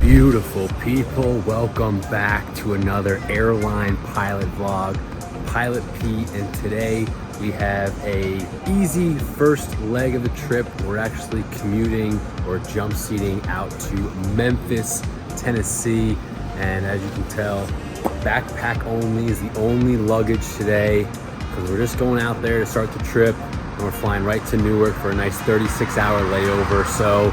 Beautiful people, welcome back to another airline pilot vlog. Pilot Pete, and today we have a easy first leg of the trip. We're actually commuting or jump seating out to Memphis, Tennessee, and as you can tell, backpack only is the only luggage today because we're just going out there to start the trip, and we're flying right to Newark for a nice 36-hour layover. So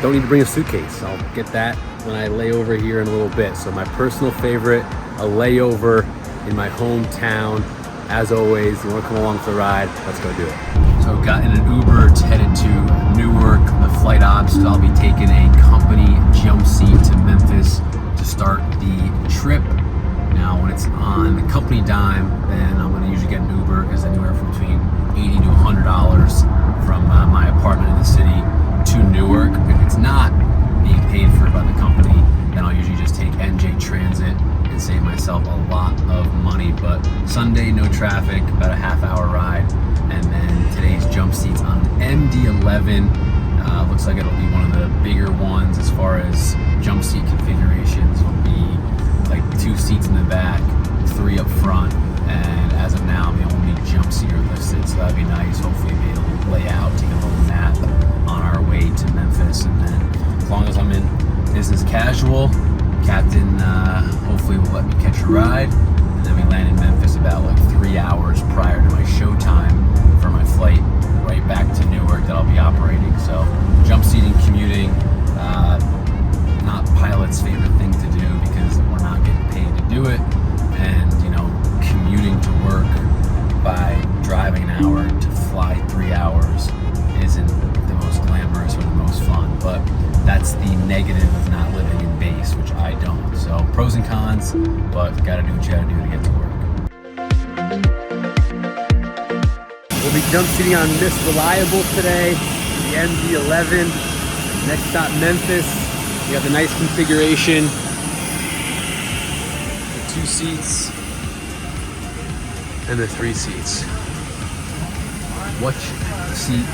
don't need to bring a suitcase. I'll get that when I lay over here in a little bit. So my personal favorite, a layover in my hometown. As always, you want to come along for the ride, let's go do it. So got in an Uber, headed to Newark. The flight ops, I'll be taking a company jump seat to Memphis to start the trip. Now when it's on the company dime, then I'm going to usually get an Uber, because anywhere from between $80 to $100 from my apartment in the city to Newark. If it's not being paid for by the company, then I'll usually just take NJ Transit and save myself a lot of money. But Sunday, no traffic, about a half-hour ride, and then today's jump seats on MD-11. Looks like it'll be one of the bigger ones as far as jump seat configurations. It'll be like 2 seats in the back, 3 up front, and as of now, I'm the only jump seater listed, so that'd be nice. Hopefully be able to lay out, take a little nap on our way to Memphis, and then as long as I'm in business casual, Captain hopefully will let me catch a ride, and then we land in Memphis about like 3 hours prior to my show time for my flight right back to Newark that I'll be operating. So jump seating, commuting, not pilot's favorite thing to do because we're not getting paid to do it, and you know, commuting to work by driving an hour to fly 3 hours isn't the most glamorous or the most fun, but that's the negative of not living in base, which I don't. So pros and cons, but gotta do what you gotta do to get to work. We'll be jump seating on Miss Reliable today, the MD-11. Next stop, Memphis. We got the nice configuration, the 2 seats and the 3 seats. Which seat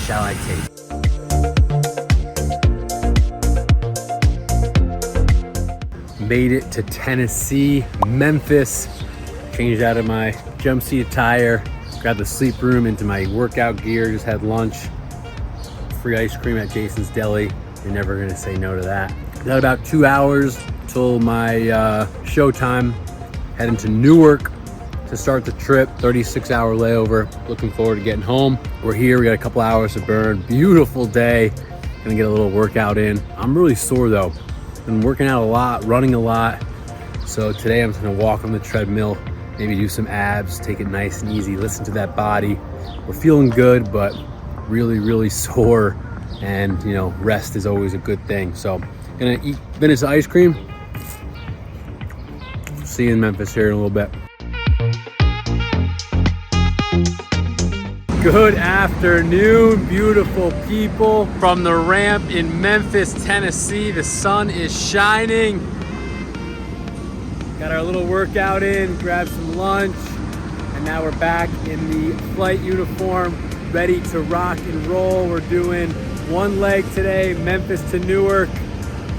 shall I take? Made it to Tennessee, Memphis. Changed out of my jump seat attire, grabbed the sleep room into my workout gear, just had lunch. Free ice cream at Jason's Deli. You're never gonna say no to that. Got about 2 hours till my show time. Heading to Newark to start the trip, 36-hour layover. Looking forward to getting home. We're here, we got a couple hours to burn. Beautiful day. Gonna get a little workout in. I'm really sore though. Been working out a lot, running a lot. So today I'm just gonna walk on the treadmill, maybe do some abs, take it nice and easy, listen to that body. We're feeling good, but really, really sore. And you know, rest is always a good thing. So gonna finish the ice cream. See you in Memphis here in a little bit. Good afternoon, beautiful people. From the ramp in Memphis, Tennessee, the sun is shining. Got our little workout in, grabbed some lunch, and now we're back in the flight uniform, ready to rock and roll. We're doing 1 leg today, Memphis to Newark.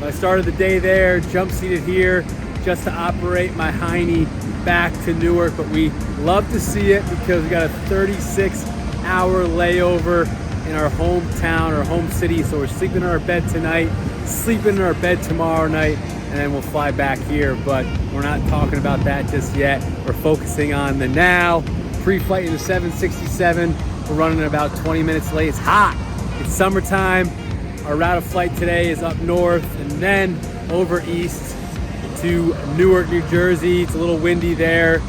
I started the day there, jump seated here, just to operate my hiney back to Newark, but we love to see it because we got a 36-hour layover in our hometown, our home city. So we're sleeping in our bed tonight, sleeping in our bed tomorrow night, and then we'll fly back here. But we're not talking about that just yet. We're focusing on the now. Pre-flight in the 767. We're running about 20 minutes late. It's hot. It's summertime. Our route of flight today is up north and then over east to Newark, New Jersey. It's a little windy there.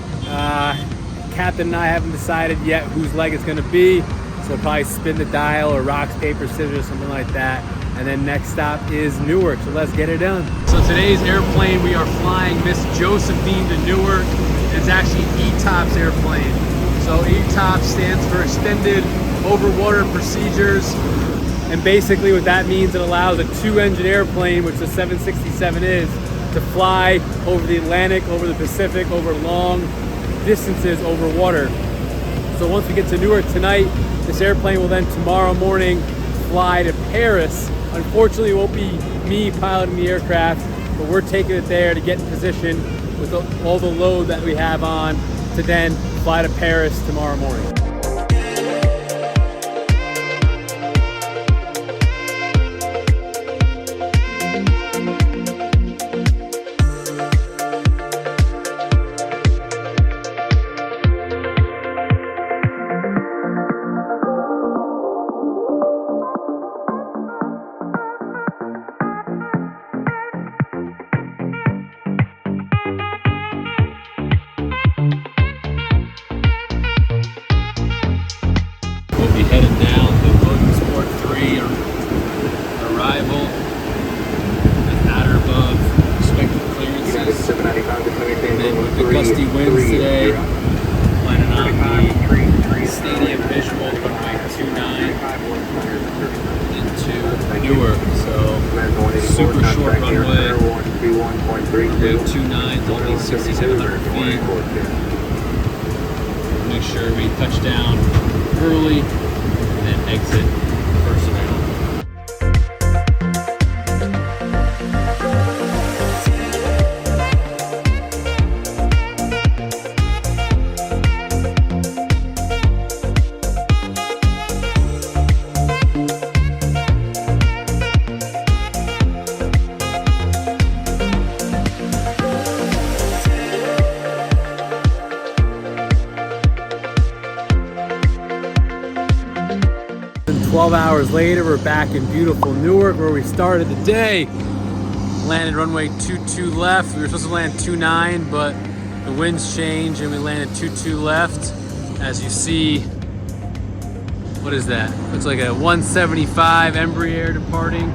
Captain and I haven't decided yet whose leg it's gonna be. So we'll probably spin the dial or rocks, paper, scissors, something like that. And then next stop is Newark, so let's get it done. So today's airplane, we are flying Miss Josephine to Newark. It's actually ETOPS airplane. So ETOPS stands for Extended Overwater Procedures. And basically what that means, it allows a 2-engine airplane, which the 767 is, to fly over the Atlantic, over the Pacific, over long distances over water. So once we get to Newark tonight, this airplane will then tomorrow morning fly to Paris. Unfortunately, it won't be me piloting the aircraft, but we're taking it there to get in position with all the load that we have on to then fly to Paris tomorrow morning. Headed down to Logan Sport 3 arrival at outer above expected clearances. And then with the gusty winds today, planning on the stadium visual runway 29 into Newark. So super short runway 29 to only 6,700 feet. Make sure we touch down early and exit personnel. 12 hours later, we're back in beautiful Newark where we started the day. Landed runway 22 left. We were supposed to land 29, but the winds changed and we landed 22 left. As you see, what is that? Looks like a 175 Embraer departing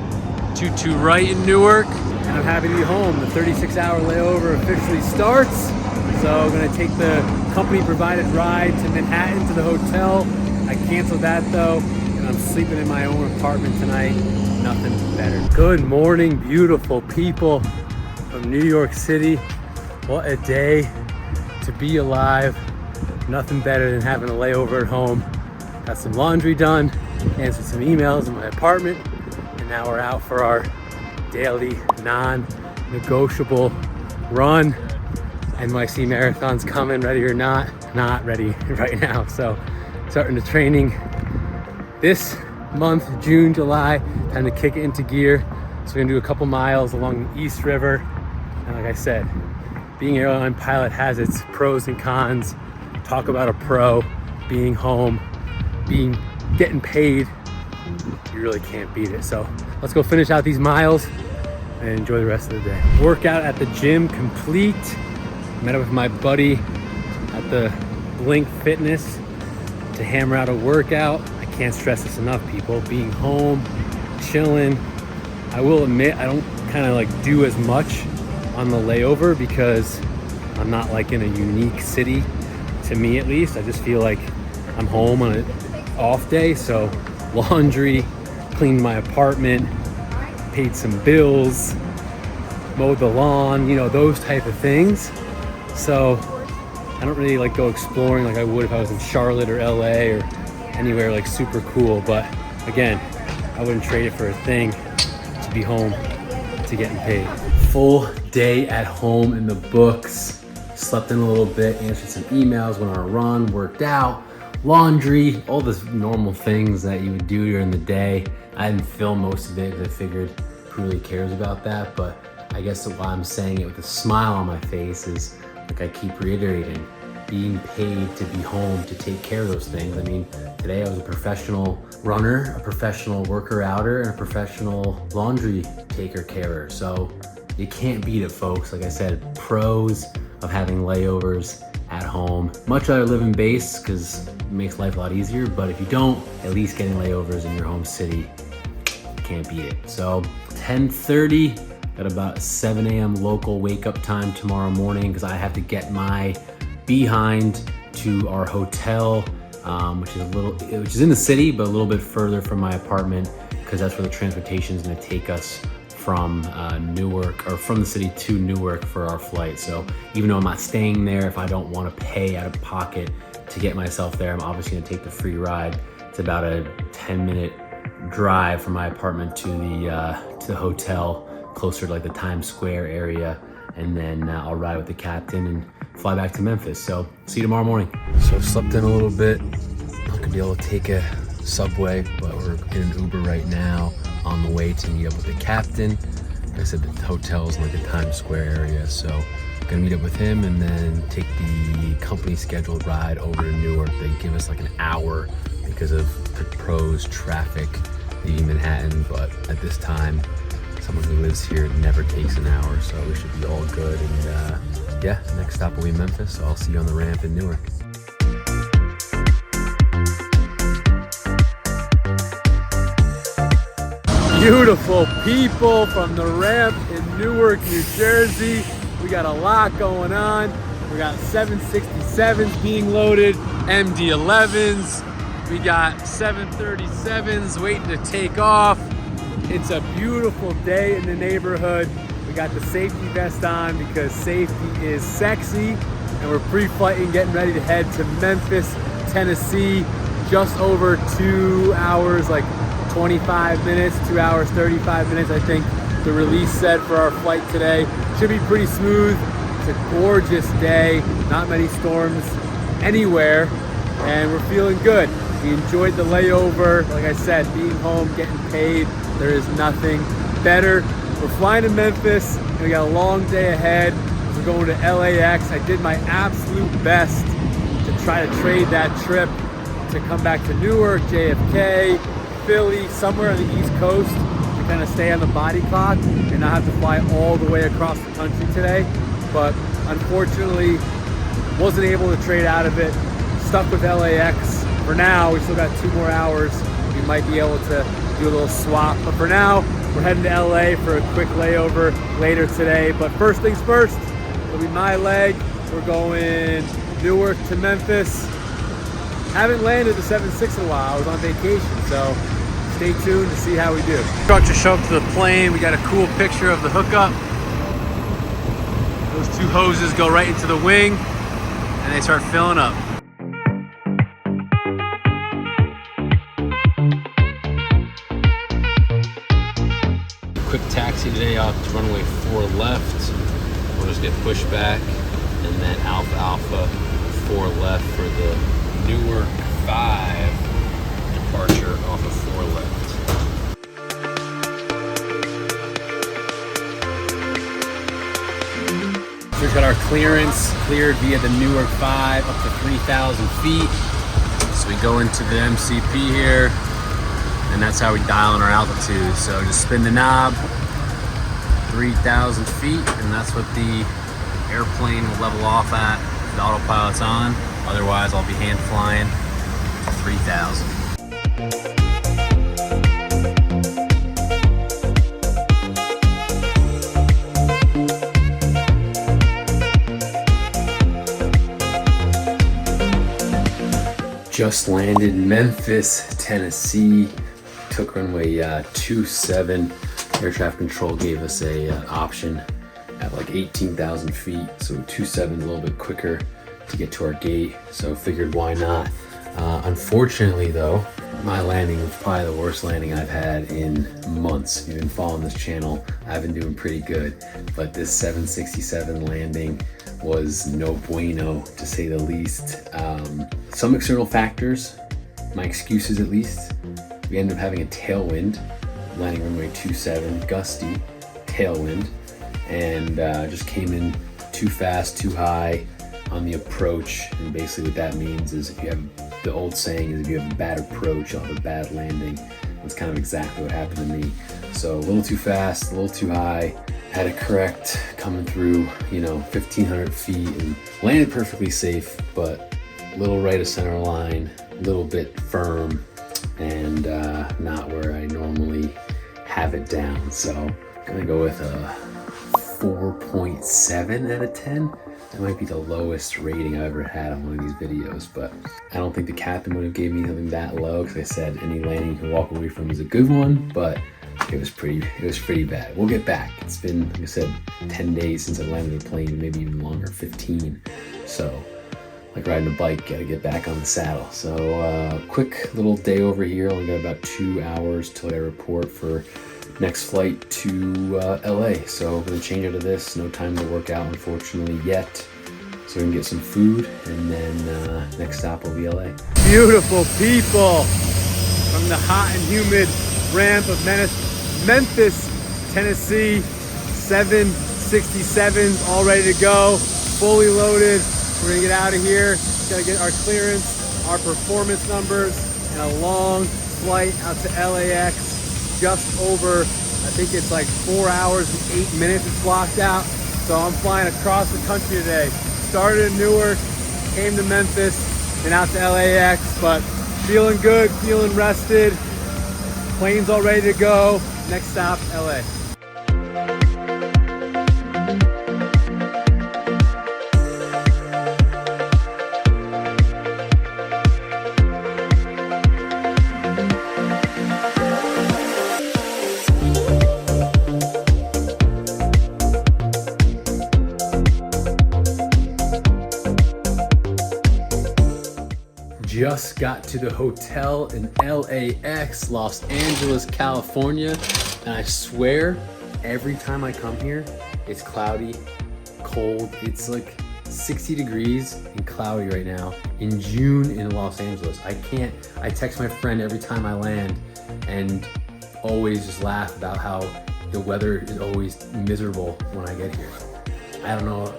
22 right in Newark. And I'm happy to be home. The 36-hour layover officially starts. So I'm gonna take the company provided ride to Manhattan to the hotel. I canceled that though. I'm sleeping in my own apartment tonight. Nothing better. Good morning, beautiful people from New York City. What a day to be alive. Nothing better than having a layover at home. Got some laundry done, answered some emails in my apartment, and now we're out for our daily non-negotiable run. NYC Marathon's coming, ready or not ready right now. So starting the training this month, June, July, time to kick it into gear. So we're gonna do a couple miles along the East River. And like I said, being an airline pilot has its pros and cons. Talk about a pro, being home, getting paid, you really can't beat it. So let's go finish out these miles and enjoy the rest of the day. Workout at the gym complete. Met up with my buddy at the Blink Fitness to hammer out a workout. Can't stress this enough, people. Being home, chilling. I will admit I don't kind of like do as much on the layover because I'm not like in a unique city, to me at least. I just feel like I'm home on an off day. So laundry, cleaned my apartment, paid some bills, mowed the lawn, you know, those type of things. So I don't really like go exploring like I would if I was in Charlotte or LA or anywhere like super cool, but again, I wouldn't trade it for a thing to be home to getting paid. Full day at home in the books. Slept in a little bit, answered some emails, went on a run, worked out, laundry, all the normal things that you would do during the day. I didn't film most of it because I figured who really cares about that, but I guess why I'm saying it with a smile on my face is, like I keep reiterating, being paid to be home to take care of those things. I mean, today I was a professional runner, a professional worker-outer, and a professional laundry taker-carer. So you can't beat it, folks. Like I said, pros of having layovers at home. Much rather live in base because it makes life a lot easier, but if you don't, at least getting layovers in your home city, you can't beat it. So 10:30, got about 7 a.m. local wake-up time tomorrow morning because I have to get my behind to our hotel, which is in the city, but a little bit further from my apartment because that's where the transportation is going to take us from Newark, or from the city to Newark for our flight. So even though I'm not staying there, if I don't want to pay out of pocket to get myself there, I'm obviously gonna take the free ride. It's about a 10-minute drive from my apartment to the hotel, closer to like the Times Square area, and then I'll ride with the captain and fly back to Memphis. So see you tomorrow morning. So slept in a little bit. Not gonna be able to take a subway, but we're in an Uber right now on the way to meet up with the captain. Like I said, the hotel's in like the Times Square area, so gonna meet up with him and then take the company scheduled ride over to Newark. They give us like an hour because of the pros traffic leaving Manhattan, but at this time, someone who lives here never takes an hour, so we should be all good. And yeah, next stop will be Memphis, so I'll see you on the ramp in Newark. Beautiful people from the ramp in Newark, New Jersey. We got a lot going on. We got 767s being loaded, MD-11s. We got 737s waiting to take off. It's a beautiful day in the neighborhood. We got the safety vest on because safety is sexy. And we're pre-flighting, getting ready to head to Memphis, Tennessee. Just over 2 hours, like 25 minutes, 2 hours, 35 minutes, I think the release said for our flight today. Should be pretty smooth. It's a gorgeous day, not many storms anywhere, and we're feeling good. We enjoyed the layover. Like I said, being home, getting paid, there is nothing better. We're flying to Memphis, and we got a long day ahead. We're going to LAX. I did my absolute best to try to trade that trip to come back to Newark, JFK, Philly, somewhere on the East Coast, to kind of stay on the body clock and not have to fly all the way across the country today. But unfortunately, wasn't able to trade out of it. Stuck with LAX. For now, we still got 2 more hours. We might be able to do a little swap. But for now, we're heading to LA for a quick layover later today. But first things first, it'll be my leg. We're going Newark to Memphis. Haven't landed the 767 in a while. I was on vacation, so stay tuned to see how we do. Truck just showed up to the plane. We got a cool picture of the hookup. Those 2 hoses go right into the wing and they start filling up. Quick taxi today off to runway 4 left. We'll just get pushed back, and then Alpha Alpha 4 left for the Newark 5 departure off of 4 left. So we've got our clearance cleared via the Newark 5 up to 3,000 feet. So we go into the MCP here, and that's how we dial in our altitude. So just spin the knob, 3,000 feet, and that's what the airplane will level off at. The autopilot's on. Otherwise, I'll be hand flying to 3,000. Just landed in Memphis, Tennessee. Took runway 27. Air traffic control gave us a option at like 18,000 feet. So 27 a little bit quicker to get to our gate. So figured why not. Unfortunately though, my landing was probably the worst landing I've had in months. If you've been following this channel, I've been doing pretty good. But this 767 landing was no bueno, to say the least. Some external factors, my excuses at least. We ended up having a tailwind, landing runway 27, gusty tailwind, and just came in too fast, too high on the approach. And basically what that means is, if you have, the old saying is, if you have a bad approach, you'll have a bad landing. That's kind of exactly what happened to me. So a little too fast, a little too high. Had to correct coming through, 1,500 feet, and landed perfectly safe, but a little right of center line, a little bit firm, and not where I normally have it down. So I'm gonna go with a 4.7 out of 10. That might be the lowest rating I've ever had on one of these videos, but I don't think the captain would have gave me something that low, because I said any landing you can walk away from is a good one, but it was pretty bad. We'll get back. It's been, like I said, 10 days since I landed the plane, maybe even longer, 15. So, like riding a bike, gotta get back on the saddle. So, quick little day over here. Only got about 2 hours till I report for next flight to LA. So I'm gonna change out of this. No time to work out, unfortunately, yet. So we can get some food, and then next stop will be LA. Beautiful people from the hot and humid ramp of Memphis, Tennessee. 767s all ready to go, fully loaded. We're gonna get out of here. Gotta get our clearance, our performance numbers, and a long flight out to LAX. Just over, I think it's like 4 hours and 8 minutes it's blocked out. So I'm flying across the country today. Started in Newark, came to Memphis, and out to LAX, but feeling good, feeling rested. Plane's all ready to go. Next stop, LA. Just got to the hotel in LAX, Los Angeles, California, and I swear every time I come here, it's cloudy, cold. It's like 60 degrees and cloudy right now in June in Los Angeles. I text my friend every time I land and always just laugh about how the weather is always miserable when I get here. I don't know.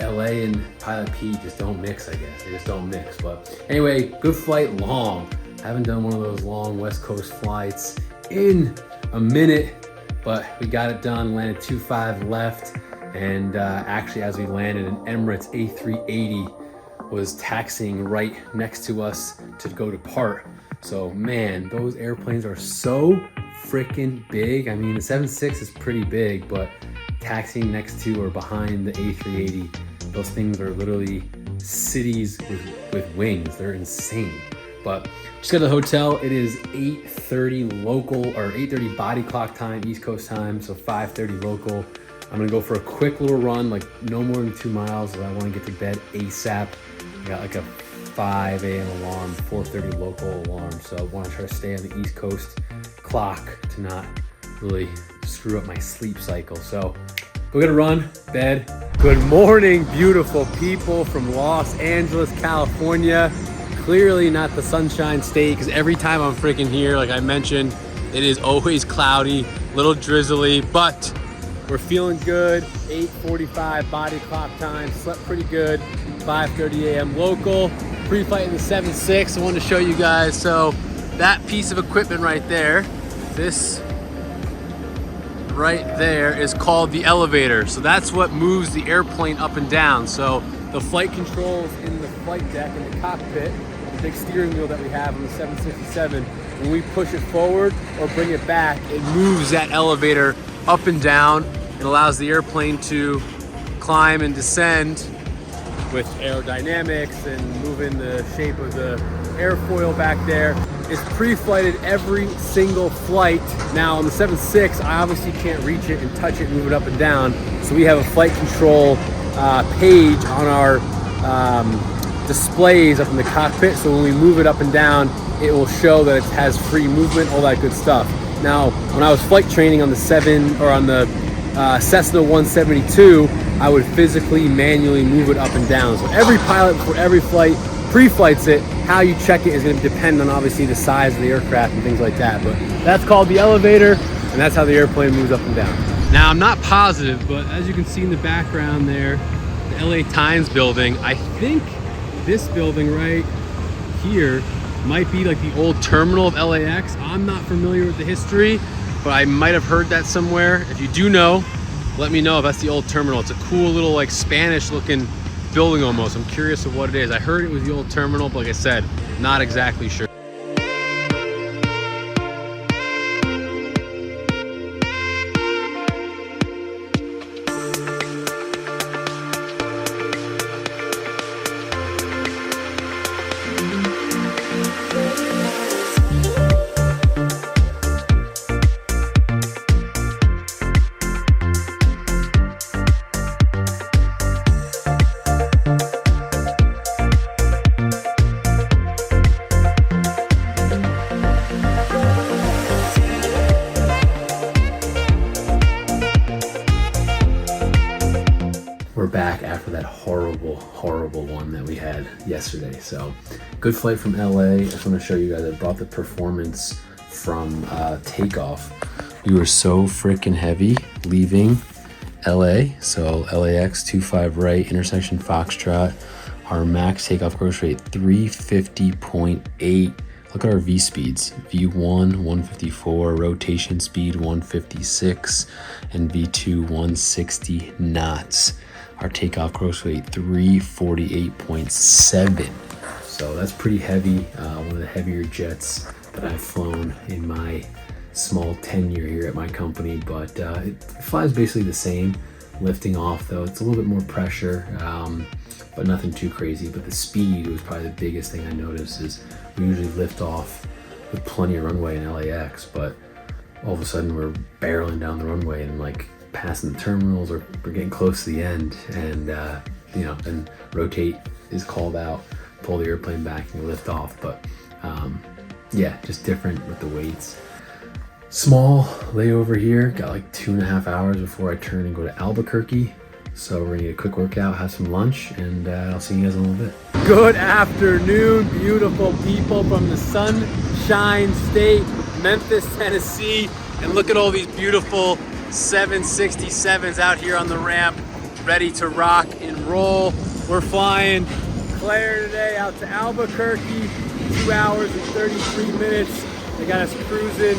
LA and Pilot P just don't mix, I guess. They just don't mix. But anyway, good flight, long. Haven't done one of those long West Coast flights in a minute, but we got it done. Landed 2-5 left. And actually, as we landed, an Emirates A380 was taxiing right next to us to go depart. So man, those airplanes are so freaking big. I mean, the 767 is pretty big, but taxiing next to or behind the A380, those things are literally cities with wings. They're insane. But just got to the hotel. It is 8:30 local, or 8:30 body clock time, East Coast time, so 5:30 local. I'm gonna go for a quick little run, like no more than 2 miles. I want to get to bed ASAP. I got like a 5 a.m. alarm, 4:30 local alarm, so I want to try to stay on the East Coast clock to not really screw up my sleep cycle. So we're gonna run, bed. Good morning, beautiful people from Los Angeles, California. Clearly not the Sunshine State, because every time I'm freaking here, like I mentioned, it is always cloudy, little drizzly, but we're feeling good. 8:45 body clock time, slept pretty good. 5:30 a.m. local. Pre-flight in the 767. I wanted to show you guys. So that piece of equipment right there, this right there is called the elevator. So that's what moves the airplane up and down. So the flight controls in the flight deck, in the cockpit, the big steering wheel that we have on the 767, when we push it forward or bring it back, it moves that elevator up and down. It allows the airplane to climb and descend with aerodynamics and moving the shape of the airfoil back there. It's pre-flighted every single flight. Now on the 767, I obviously can't reach it and touch it, move it up and down. So we have a flight control page on our displays up in the cockpit. So when we move it up and down, it will show that it has free movement, all that good stuff. Now, when I was flight training on the Cessna 172, I would physically, manually move it up and down. So every pilot before every flight pre-flights it. How you check it is going to depend on obviously the size of the aircraft and things like that. But that's called the elevator, and that's how the airplane moves up and down. Now, I'm not positive, but as you can see in the background there, the LA Times building, I think this building right here might be like the old terminal of LAX. I'm not familiar with the history, but I might have heard that somewhere. If you do know, let me know if that's the old terminal. It's a cool little like Spanish looking building almost. I'm curious of what it is. I heard it was the old terminal, but like I said, not exactly sure. horrible one that we had yesterday. So good flight from LA. I just want to show you guys, I brought the performance from takeoff. We were so freaking heavy leaving LA. So LAX 25 right, intersection Foxtrot. Our max takeoff gross rate 350.8. Look at our V speeds. V1 154, rotation speed 156, and V2 160 knots. Our takeoff gross rate 348.7. So that's pretty heavy. One of the heavier jets that I've flown in my small tenure here at my company, but it flies basically the same. Lifting off though, it's a little bit more pressure, but nothing too crazy. But the speed was probably the biggest thing I noticed. Is we usually lift off with plenty of runway in LAX, but all of a sudden we're barreling down the runway and like passing the terminals, or we're getting close to the end, and you know, then rotate is called out, pull the airplane back and lift off. But yeah, just different with the weights. Small layover here, got like 2.5 hours before I turn and go to Albuquerque. So we're gonna get a quick workout, have some lunch, and I'll see you guys in a little bit. Good afternoon, beautiful people from the Sunshine State, Memphis, Tennessee. And look at all these beautiful 767s out here on the ramp, ready to rock and roll. We're flying Claire today out to Albuquerque, 2 hours and 33 minutes. They got us cruising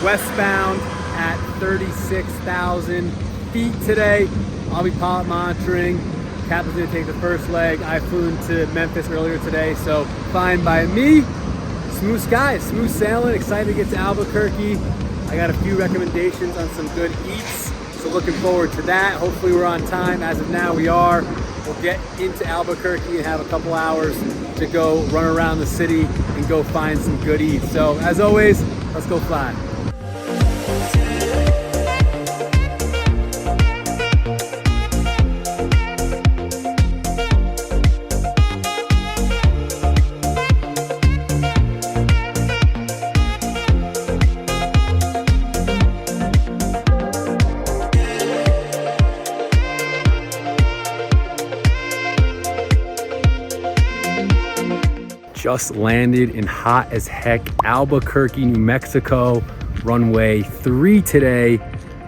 westbound at 36,000 feet today. I'll be pilot monitoring. Captain's gonna take the first leg. I flew into Memphis earlier today, so fine by me. Smooth skies, smooth sailing. Excited to get to Albuquerque. I got a few recommendations on some good eats, so looking forward to that. Hopefully we're on time. As of now, we are. We'll get into Albuquerque and have a couple hours to go run around the city and go find some good eats. So as always, let's go fly. Just landed in hot as heck Albuquerque, New Mexico, runway 3 today.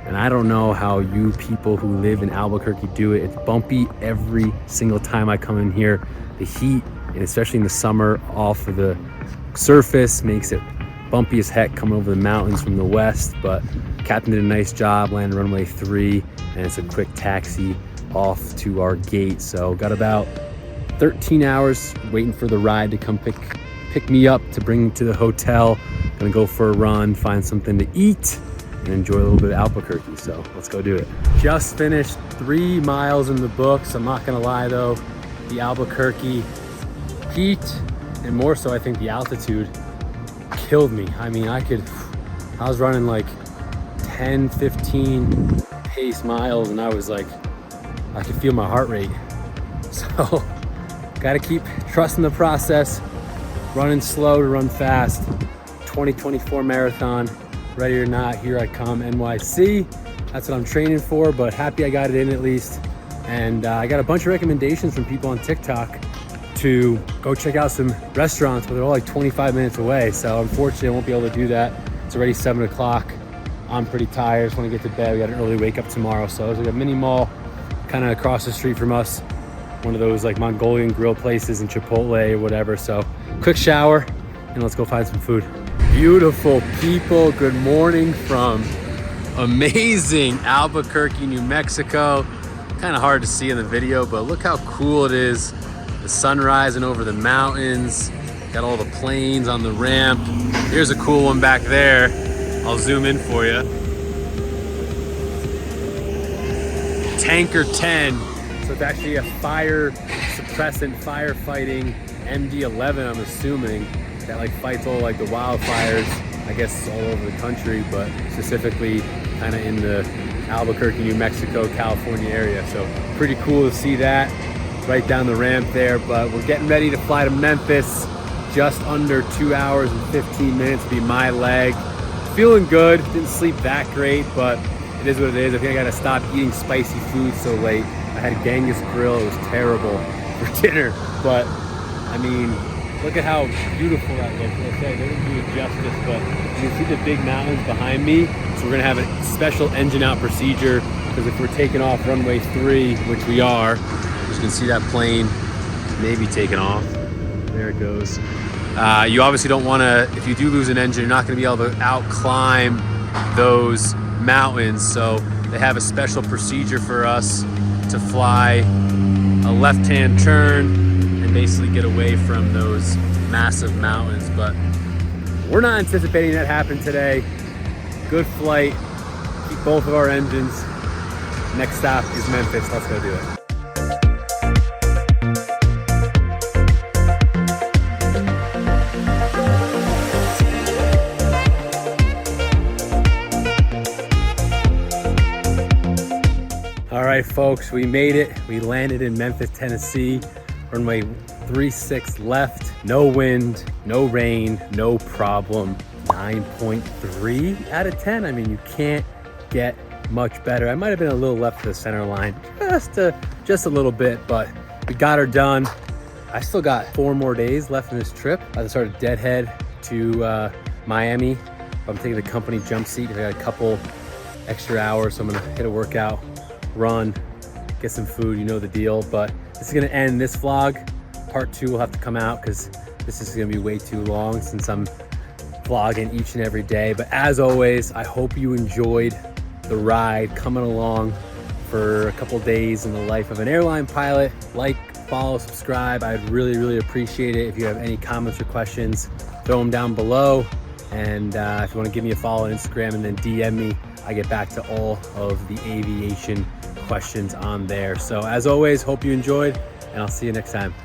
And I don't know how you people who live in Albuquerque do it. It's bumpy every single time I come in here. The heat, and especially in the summer, off of the surface makes it bumpy as heck coming over the mountains from the west. But Captain did a nice job landing runway 3, and it's a quick taxi off to our gate. So got about 13 hours waiting for the ride to come pick me up to bring me to the hotel. Gonna go for a run, find something to eat, and enjoy a little bit of Albuquerque. So let's go do it. Just finished 3 miles in the books. I'm not gonna lie though, the Albuquerque heat, and more so I think the altitude, killed me. I mean, I was running like 10, 15 pace miles, and I was like, I could feel my heart rate. So gotta keep trusting the process, running slow to run fast. 2024 marathon, ready or not, here I come, NYC. That's what I'm training for, but happy I got it in at least. And I got a bunch of recommendations from people on TikTok to go check out some restaurants, but they're all like 25 minutes away. So unfortunately I won't be able to do that. It's already 7 o'clock. I'm pretty tired, just wanna get to bed. We got an early wake up tomorrow. So there's like a mini mall kind of across the street from us. One of those like Mongolian grill places in Chipotle or whatever. So quick shower and let's go find some food. Beautiful people, good morning from amazing Albuquerque, New Mexico. Kind of hard to see in the video, but look how cool it is. The sun rising over the mountains. Got all the planes on the ramp. Here's a cool one back there. I'll zoom in for you. Tanker 10. So it's actually a fire suppressant, firefighting MD-11, I'm assuming, that like fights all like the wildfires, I guess all over the country, but specifically kind of in the Albuquerque, New Mexico, California area. So pretty cool to see that right down the ramp there. But we're getting ready to fly to Memphis, just under 2 hours and 15 minutes to be my leg. Feeling good, didn't sleep that great, but it is what it is. I think I gotta stop eating spicy food so late. I had Genghis Grill, it was terrible. for dinner. But I mean, look at how beautiful that looks. Like I said, they didn't do it justice, but you can see the big mountains behind me. So we're gonna have a special engine out procedure, because if we're taking off runway 3, which we are, you can see that plane maybe taking off. There it goes. You obviously don't wanna, if you do lose an engine, you're not gonna be able to out climb those mountains. So they have a special procedure for us to fly a left-hand turn and basically get away from those massive mountains. But we're not anticipating that happen today. Good flight, keep both of our engines. Next stop is Memphis. Let's go do it. All right, folks, we made it. We landed in Memphis, Tennessee. Runway 36 left. No wind, no rain, no problem. 9.3 out of 10. I mean, you can't get much better. I might have been a little left to the center line, just a little bit, but we got her done. I still got 4 more days left in this trip. I started deadhead to Miami. I'm taking the company jump seat. I got a couple extra hours, so I'm gonna hit a workout, run, get some food, you know the deal. But this is gonna end this vlog. Part 2 will have to come out because this is gonna be way too long since I'm vlogging each and every day. But as always, I hope you enjoyed the ride coming along for a couple days in the life of an airline pilot. Like, follow, subscribe. I'd really appreciate it. If you have any comments or questions, throw them down below. And if you want to give me a follow on Instagram and then DM me, I get back to all of the aviation questions on there. So as always, hope you enjoyed, and I'll see you next time.